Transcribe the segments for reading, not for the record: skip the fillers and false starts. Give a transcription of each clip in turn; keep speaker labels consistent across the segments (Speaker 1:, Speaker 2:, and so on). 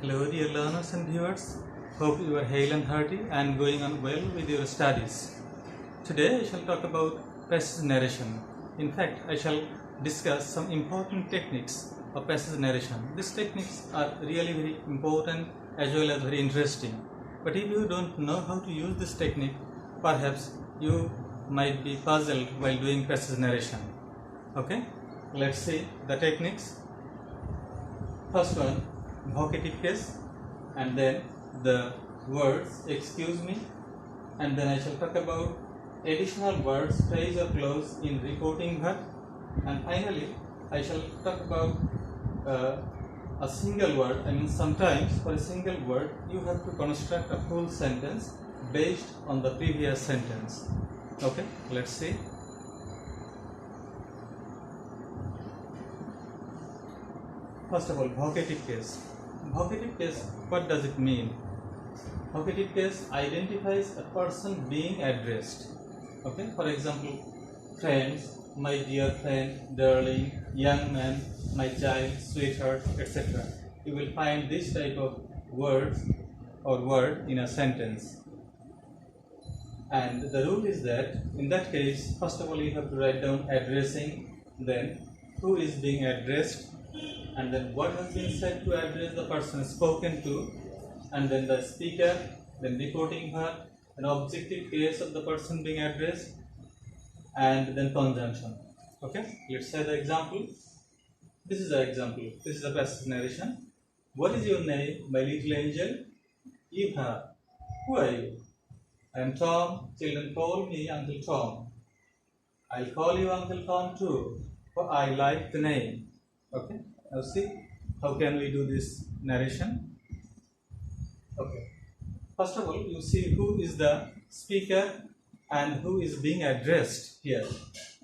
Speaker 1: Hello dear learners and viewers, hope you are hale and hearty and going on well with your studies. Today I shall talk about passage narration. In fact, I shall discuss some important techniques of passage narration. These techniques are really very important as well as very interesting. But if you don't know how to use this technique, perhaps you might be puzzled while doing passage narration. Okay, let's see the techniques. First one, vocative case, and then the words excuse me, and then I shall talk about additional words, phrase or clause in reporting verb, and finally I shall talk about a single word. I mean, sometimes for a single word you have to construct a full sentence based on the previous sentence. Okay, let's see. First of all, vocative case. Vocative case, what does it mean? Vocative case identifies a person being addressed. Okay, for example, friends, my dear friend, darling, young man, my child, sweetheart, etc. You will find this type of words or word in a sentence. And the rule is that in that case, first of all, you have to write down addressing, then who is being addressed, and then what has been said to address the person spoken to, and then the speaker, then reporting verb, an objective case of the person being addressed, and then conjunction. Okay, let's say the example. This is the example. This is the passage narration. What is your name, my little angel? Eva. Who are you? I am Tom. Children call me Uncle Tom. I'll call you Uncle Tom too, for I like the name. Okay. Now see, how can we do this narration? Okay. First of all, you see who is the speaker and who is being addressed here.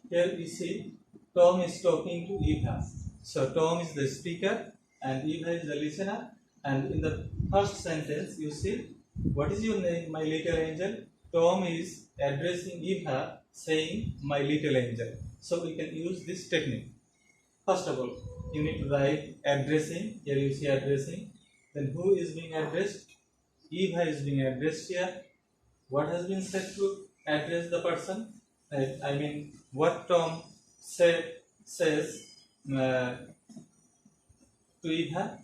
Speaker 1: Here you see Tom is talking to Eva. So Tom is the speaker and Eva is the listener. And in the first sentence, you see, what is your name, my little angel? Tom is addressing Eva, saying, my little angel. So we can use this technique. First of all, you need to write addressing. Here you see addressing. Then who is being addressed? Eva is being addressed here. What has been said to address the person? I mean, what Tom says to Eva?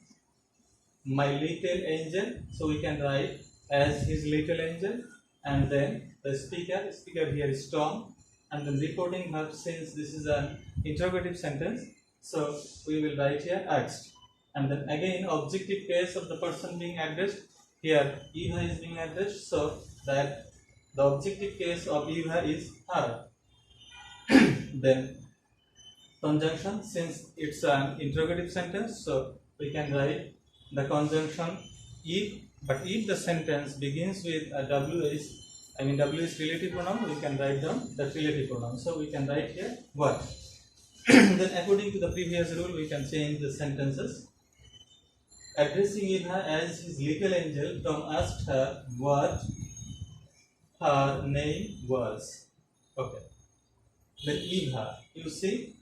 Speaker 1: My little angel. So we can write as his little angel. And then the speaker here is Tom. And then reporting verb, since this is an interrogative sentence, so we will write here asked. And then again objective case of the person being addressed. Here Eva is being addressed, so that the objective case of Eva is her. Then conjunction, since it's an interrogative sentence, so we can write the conjunction if, but if the sentence begins with a W is relative pronoun, we can write down the relative pronoun. So we can write here what. Then according to the previous rule, we can change the sentences. Addressing Eva as his little angel, Tom asked her what her name was. Okay. Then Eva, you see,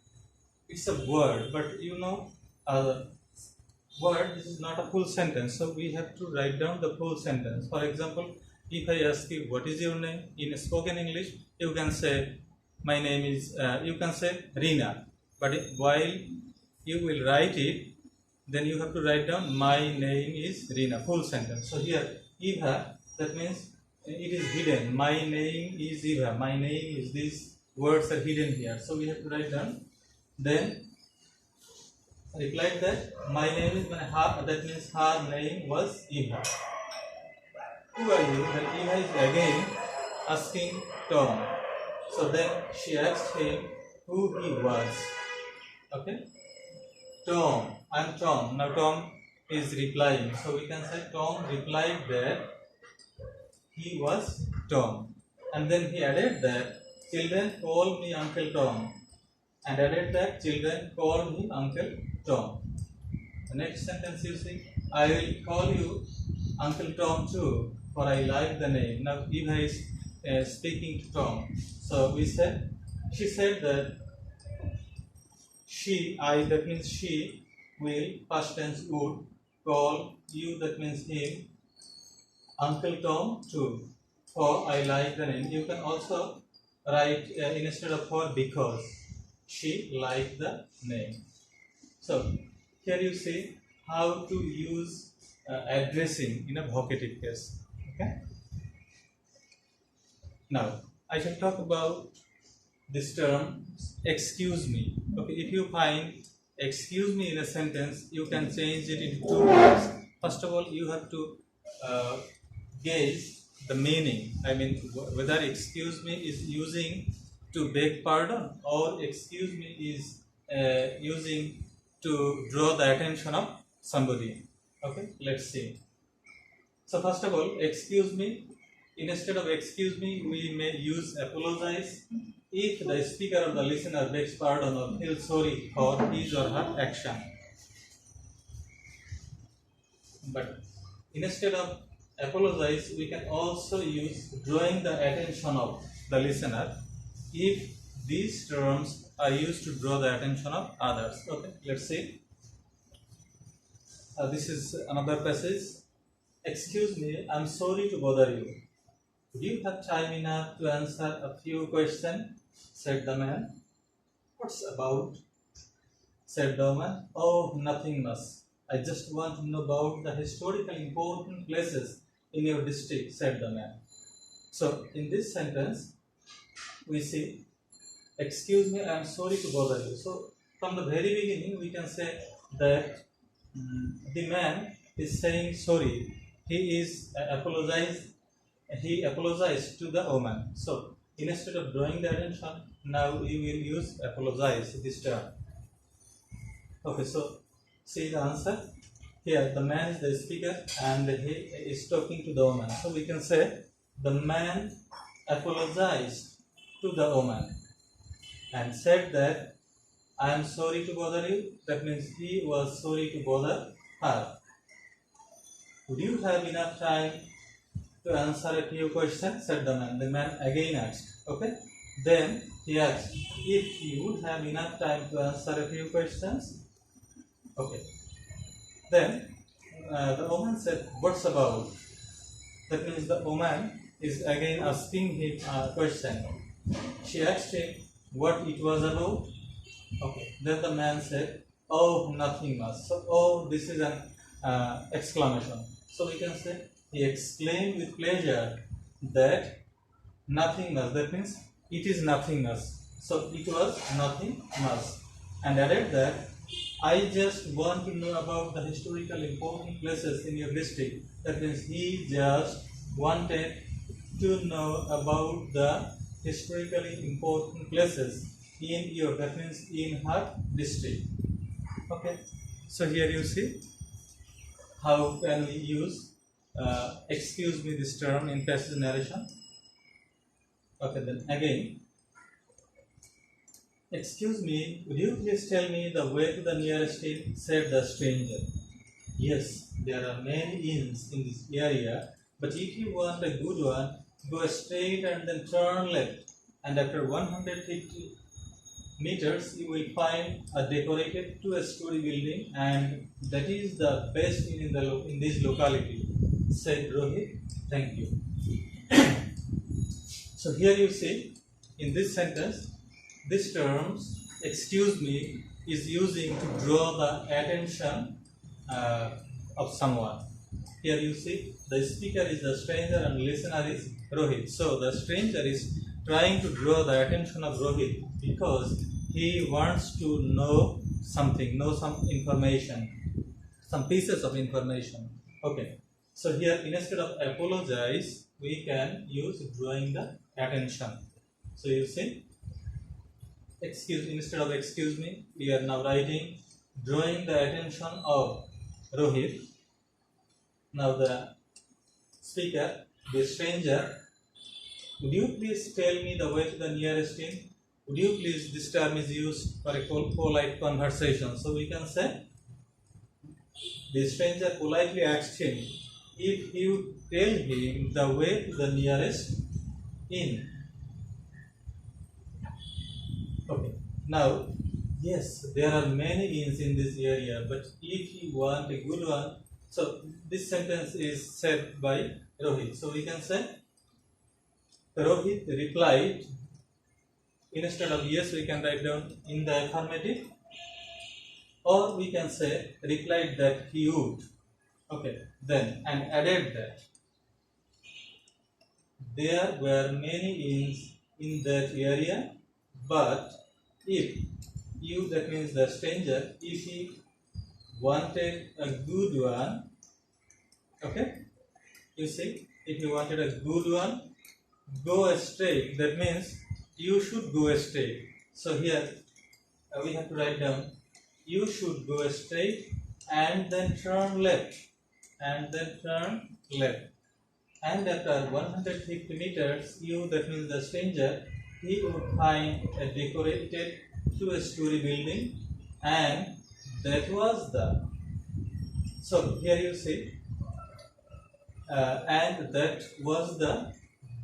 Speaker 1: it's a word, but you know, word, this is not a full sentence, so we have to write down the full sentence. For example, if I ask you, what is your name? In spoken English, you can say, my name is, you can say Rina. But while you will write it, then you have to write down, my name is Rina, full sentence. So here, Eva, that means it is hidden. My name is Eva. My name is, these words are hidden here. So we have to write down. Then, reply that, my name is, that means her name was Eva. Who are you? Then Eva is again asking Tom. So then she asked him who he was. Okay? Tom. I'm Tom. Now Tom is replying. So we can say Tom replied that he was Tom. And then he added that children call me Uncle Tom. And added that children call me Uncle Tom. The next sentence you see, I will call you Uncle Tom too, for I like the name. Now Eva is speaking to Tom. So we said, she said that that means she will, past tense would call you, that means him, Uncle Tom too. For I like the name. You can also write instead of for because she liked the name. So here you see how to use addressing in a vocative case. Okay. Now I shall talk about this term excuse me. Okay, if you find excuse me in a sentence, you can change it into two ways. First of all, you have to gauge the meaning. I mean, whether excuse me is using to beg pardon or excuse me is using to draw the attention of somebody. Okay, let's see. So first of all, excuse me. Instead of excuse me, we may use apologize if the speaker or the listener begs pardon or feels sorry for his or her action. But instead of apologize, we can also use drawing the attention of the listener if these terms are used to draw the attention of others. Okay, let's see. This is another passage. Excuse me, I'm sorry to bother you. Do you have time enough to answer a few questions? Said the man. What's about? Said the woman. Oh, nothing much. I just want to know about the historical important places in your district, said the man. So, in this sentence, we see, excuse me, I am sorry to bother you. So, from the very beginning, we can say that the man is saying sorry. He apologized to the woman. So, instead of drawing the attention, now we will use apologize, this term. Okay, so see the answer. Here, the man is the speaker and he is talking to the woman. So, we can say the man apologized to the woman and said that I am sorry to bother you. That means he was sorry to bother her. Would you have enough time to answer a few questions? Said the man. The man again asked. Okay. Then he asked if he would have enough time to answer a few questions. Okay. Then the woman said, "What's about?" That means the woman is again asking him a question. She asked him what it was about. Okay. Then the man said, "Oh, nothing much." So, oh, this is an exclamation. So we can say he exclaimed with pleasure that nothing much. That means it is nothing much. So it was nothing much, and added that I just want to know about the historical important places in your district. That means he just wanted to know about the historically important places in your, that means in her district. Okay, so here you see how can we use excuse me, this term in passive narration. Okay, then again, excuse me, would you please tell me the way to the nearest inn? Said the stranger. Yes, there are many inns in this area, but if you want a good one, go straight and then turn left, and after 150 meters you will find a decorated two-story building, and that is the best inn in this locality, said Rohit. Thank you. So here you see in this sentence, this term excuse me is using to draw the attention of someone. Here you see the speaker is the stranger and listener is Rohit. So the stranger is trying to draw the attention of Rohit because he wants to know something, know some information, some pieces of information. Okay. So here instead of apologize, we can use drawing the attention. So you see, instead of excuse me, we are now writing drawing the attention of Rohit. Now the speaker, the stranger, would you please tell me the way to the nearest inn? Would you please, this term is used for a polite conversation. So we can say, the stranger politely asked him if he would tell him the way to the nearest inn. Okay. Now, yes, there are many inns in this area, but if you want a good one, So this sentence is said by Rohit. So we can say Rohit replied. Instead of yes, we can write down in the affirmative, or we can say replied that he would. Okay, then and added that there were many inns in that area, but if you, that means the stranger, if he wanted a good one, okay, you see, if you wanted a good one, go straight. That means you should go straight. So here we have to write down you should go straight and then turn left, and then turn left. And after 150 meters, you, that means the stranger, he would find a decorated two-story building, and that was the. So here you see, and that was the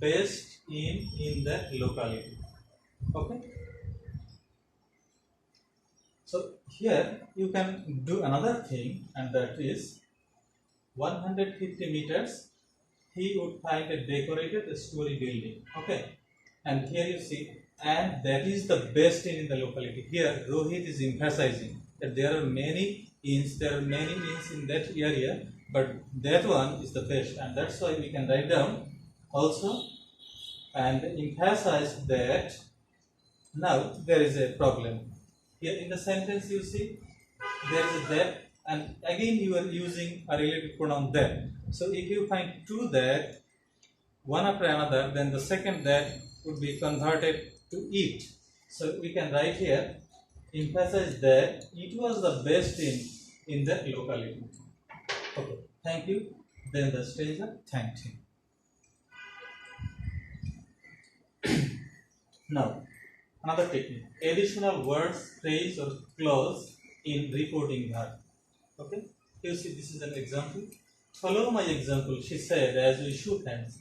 Speaker 1: best inn in that locality. Okay. So here you can do another thing, and that is 150 meters. He would find a decorated story building. Okay, and here you see, and that is the best inn in the locality. Here Rohit is emphasizing that there are many inns, in that area, but that one is the best, and that's why we can write down also and emphasize that. Now there is a problem here in the sentence. You see, there is a that, and again you are using a relative pronoun that. So if you find two that, one after another, then the second that would be converted to it. So we can write here, emphasize that it was the best in that locality. Okay, thank you. Then the stranger thanked him. Now, another technique: additional words, phrase, or clause in reporting verb. Okay, you see, this is an example. Follow my example. She said as we shook hands.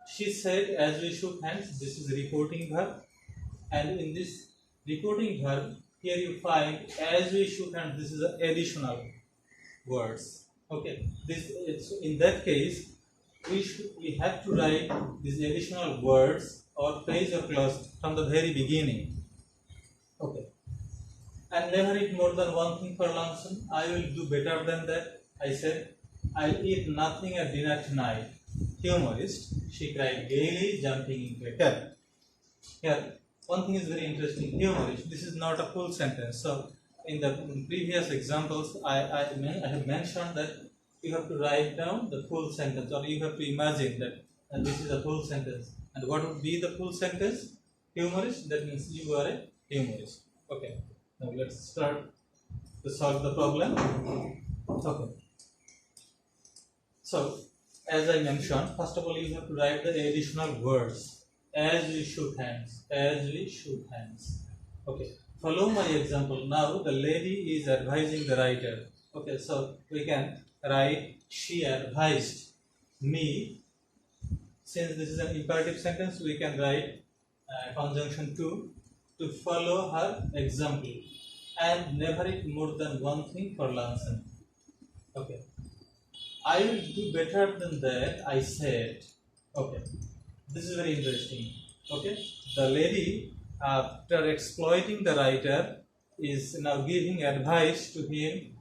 Speaker 1: She said as we shook hands. This is reporting verb, and in this reporting verb, here you find as we shook hands. This is the additional words. Okay, this in that case we have to write these additional words or phrase or clause from the very beginning. Okay, and never eat more than one thing for luncheon. I will do better than that. I said, I'll eat nothing at dinner tonight. Humorist, she cried gaily, jumping into a cab. Here, one thing is very interesting. Humorist, this is not a full sentence. So, in the previous examples, I have mentioned that you have to write down the full sentence, or you have to imagine that this is a full sentence. And what would be the full sentence? Humorist, that means you are a humorist. Okay, now let's start to solve the problem. Okay. So, as I mentioned, first of all, you have to write the additional words. As we shook hands. As we shook hands. Okay. Follow my example. Now, the lady is advising the writer. Okay, so we can write, she advised me. Since this is an imperative sentence, we can write conjunction to follow her example and never eat more than one thing for luncheon. Okay. I will do better than that, I said. Okay, this is very interesting. Okay, the lady, after exploiting the writer, is now giving advice to him,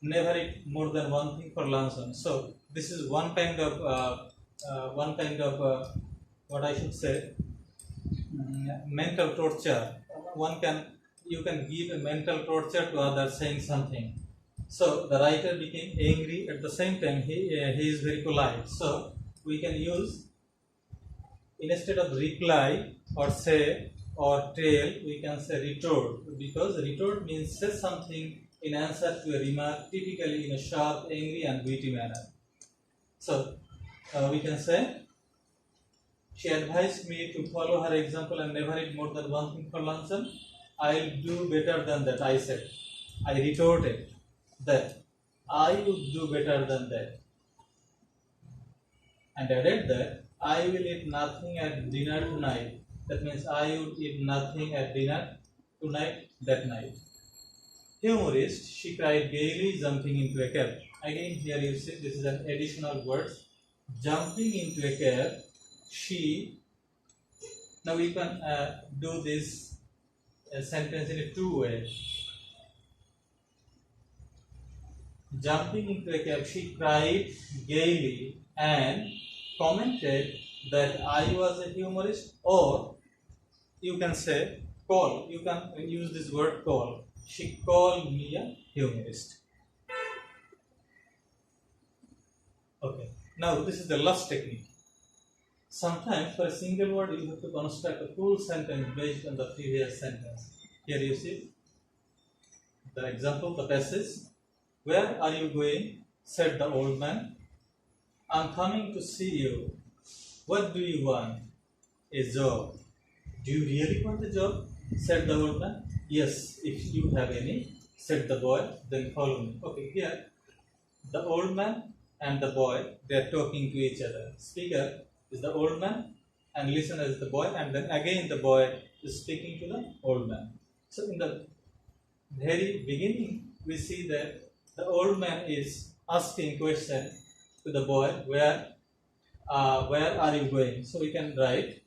Speaker 1: never eat more than one thing for luncheon. So this is one kind of what I should say, mental torture. You can give a mental torture to others saying something. So the writer became angry. At the same time, he is very polite. So we can use, instead of reply or say or tell, we can say retort, because retort means say something in answer to a remark, typically in a sharp, angry, and witty manner. So we can say, she advised me to follow her example and never eat more than one thing for luncheon. I'll do better than that, I said. I retorted that I would do better than that, and added that I will eat nothing at dinner tonight. That means I would eat nothing at dinner tonight, that night. humorist, she cried gaily, jumping into a cab. Again, here you see this is an additional word. Jumping into a cab, she. Now we can do this sentence in a two ways. Jumping into a cab, she cried gaily and commented that I was a humorist, or you can say call. You can use this word call. She called me a humorist. Okay. Now this is the last technique. Sometimes for a single word you have to construct a full sentence based on the previous sentence. Here you see the example, the passage. Where are you going? Said the old man. I'm coming to see you. What do you want? A job. Do you really want a job? Said the old man. Yes, if you have any, said the boy, then follow me. Okay, here the old man and the boy, they are talking to each other. Speaker is the old man and listener is the boy, and then again the boy is speaking to the old man. So in the very beginning, we see that the old man is asking question to the boy, where are you going? So we can write,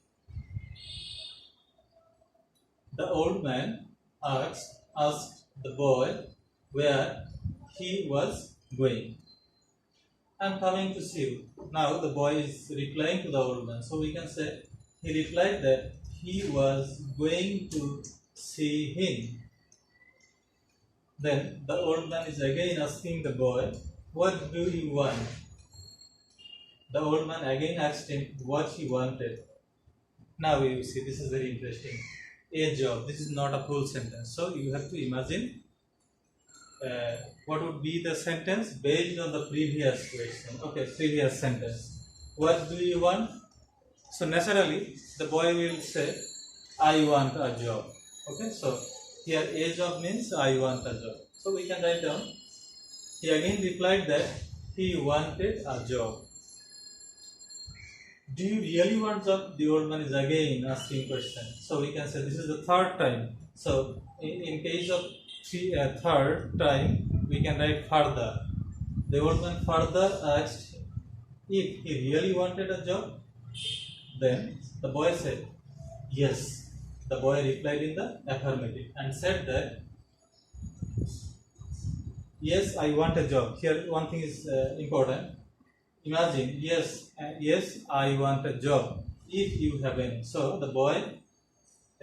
Speaker 1: the old man asked the boy where he was going. I'm coming to see you. Now the boy is replying to the old man. So we can say he replied that he was going to see him. Then the old man is again asking the boy, what do you want? The old man again asked him what he wanted. Now you see, this is very interesting. A job. This is not a full sentence. So you have to imagine what would be the sentence based on the previous question. Okay, previous sentence. What do you want? So naturally, the boy will say, I want a job. Okay, so here a job means I want a job. So we can write down. He again replied that he wanted a job. Do you really want job? The old man is again asking question. So we can say this is the third time. So in case of third time, we can write further. The old man further asked if he really wanted a job. Then the boy said yes. The boy replied in the affirmative and said that yes, I want a job. Here one thing is important. Imagine, yes, I want a job if you have any. So the boy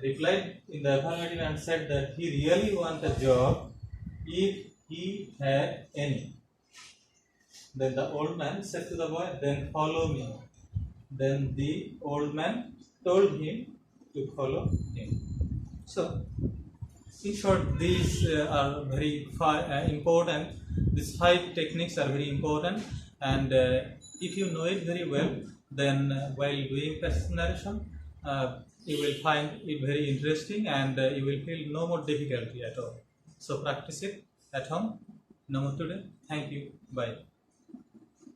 Speaker 1: replied in the affirmative and said that he really wants a job if he had any. Then the old man said to the boy, then follow me. Then the old man told him to follow him. So in short, these are very important. These 5 techniques are very important, and if you know it very well, then while doing passage narration, you will find it very interesting, and you will feel no more difficulty at all. So practice it at home. No more today. Thank you. Bye.